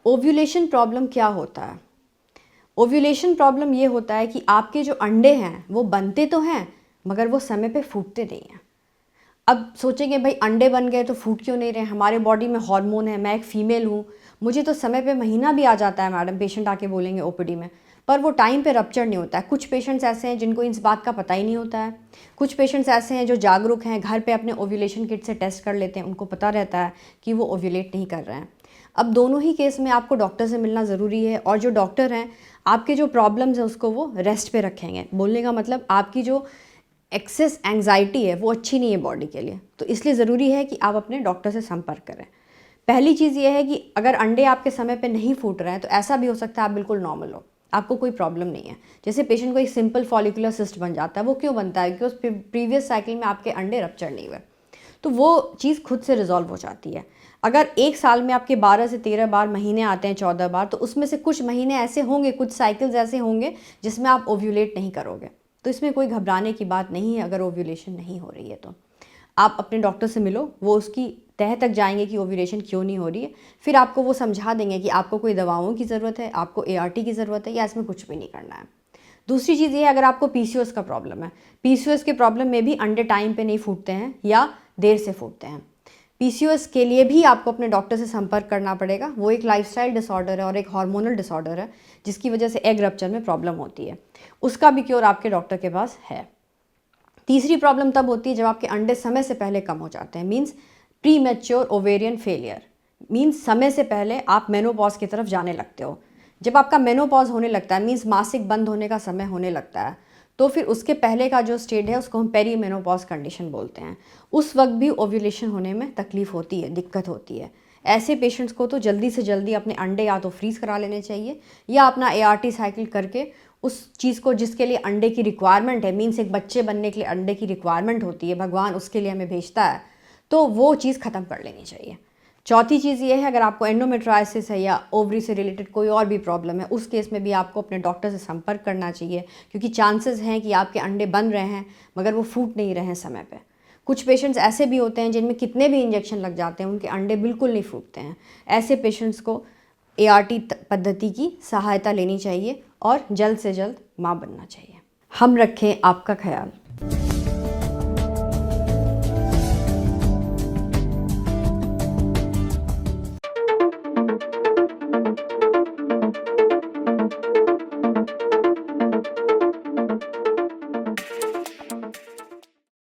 Ovulation problem क्या होता है? ओव्यूलेशन प्रॉब्लम ये होता है कि आपके जो अंडे हैं वो बनते तो हैं मगर वो समय पे फूटते नहीं हैं। अब सोचेंगे भाई अंडे बन गए तो फूट क्यों नहीं रहे, हमारे बॉडी में हार्मोन है, मैं एक फ़ीमेल हूँ, मुझे तो समय पे महीना भी आ जाता है मैडम, पेशेंट आके बोलेंगे ओपीडी में, पर वो टाइम पे रप्चर नहीं होता है। कुछ पेशेंट्स ऐसे हैं जिनको इस बात का पता ही नहीं होता है। कुछ पेशेंट्स ऐसे हैं जो जागरूक हैं, घर पे अपने ओव्यूलेशन किट से टेस्ट कर लेते हैं, उनको पता रहता है कि वो ओव्यूलेट नहीं कर रहे हैं। अब दोनों ही केस में आपको डॉक्टर से मिलना ज़रूरी है, और जो डॉक्टर हैं आपके जो प्रॉब्लम्स हैं उसको वो रेस्ट पे रखेंगे। बोलने का मतलब आपकी जो एक्सेस एंग्जाइटी है वो अच्छी नहीं है बॉडी के लिए, तो इसलिए ज़रूरी है कि आप अपने डॉक्टर से संपर्क करें। पहली चीज़ ये है कि अगर अंडे आपके समय पे नहीं फूट रहे हैं तो ऐसा भी हो सकता है आप बिल्कुल नॉर्मल हो, आपको कोई प्रॉब्लम नहीं है। जैसे पेशेंट को एक सिंपल फॉलिकुलर सिस्ट बन जाता है, वो क्यों बनता है? क्योंकि उस प्रीवियस साइकिल में आपके अंडे रप्चर नहीं हुए, तो वो चीज़ खुद से रिजॉल्व हो जाती है। अगर एक साल में आपके 12 से 13 बार महीने आते हैं, 14 बार, तो उसमें से कुछ महीने ऐसे होंगे, कुछ साइकिल्स ऐसे होंगे जिसमें आप ओव्यूलेट नहीं करोगे, तो इसमें कोई घबराने की बात नहीं है। अगर ओव्यूलेशन नहीं हो रही है तो आप अपने डॉक्टर से मिलो, वो उसकी तह तक जाएंगे कि ओव्यूलेशन क्यों नहीं हो रही है, फिर आपको वो समझा देंगे कि आपको कोई दवाओं की ज़रूरत है, आपको ART की ज़रूरत है, या इसमें कुछ भी नहीं करना है। दूसरी चीज़ ये है, अगर आपको PCOS का प्रॉब्लम है, PCOS के प्रॉब्लम में भी अंडे टाइम पे नहीं फूटते हैं या देर से फूटते हैं, PCOS के लिए भी आपको अपने डॉक्टर से संपर्क करना पड़ेगा। वो एक लाइफस्टाइल डिसऑर्डर है और एक हार्मोनल डिसऑर्डर है जिसकी वजह से एग रप्चर में प्रॉब्लम होती है, उसका भी क्योर आपके डॉक्टर के पास है। तीसरी प्रॉब्लम तब होती है जब आपके अंडे समय से पहले कम हो जाते हैं, means pre mature ovarian failure, means समय से पहले आप मेनोपॉज की तरफ जाने लगते हो। जब आपका मेनोपॉज होने लगता है, मीन्स मासिक बंद होने का समय होने लगता है, तो फिर उसके पहले का जो स्टेज है उसको हम पेरी मेनोपॉज कंडीशन बोलते हैं। उस वक्त भी ओव्यूलेशन होने में तकलीफ होती है, दिक्कत होती है। ऐसे पेशेंट्स को तो जल्दी से जल्दी अपने अंडे या तो फ्रीज़ करा लेने चाहिए या अपना ART साइकिल करके उस चीज़ को जिसके लिए अंडे की रिक्वायरमेंट है, मीन्स एक बच्चे बनने के लिए अंडे की रिक्वायरमेंट होती है, भगवान उसके लिए हमें भेजता है, तो वो चीज़ ख़त्म कर लेनी चाहिए। चौथी चीज़ ये है, अगर आपको एंडोमेट्राइसिस है या ओवरी से रिलेटेड कोई और भी प्रॉब्लम है, उस केस में भी आपको अपने डॉक्टर से संपर्क करना चाहिए, क्योंकि चांसेस हैं कि आपके अंडे बन रहे हैं मगर वो फूट नहीं रहे हैं समय पे। कुछ पेशेंट्स ऐसे भी होते हैं जिनमें कितने भी इंजेक्शन लग जाते हैं, उनके अंडे बिल्कुल नहीं फूटते हैं। ऐसे पेशेंट्स को ART पद्धति की सहायता लेनी चाहिए और जल्द से जल्द माँ बनना चाहिए। हम रखें आपका ख्याल।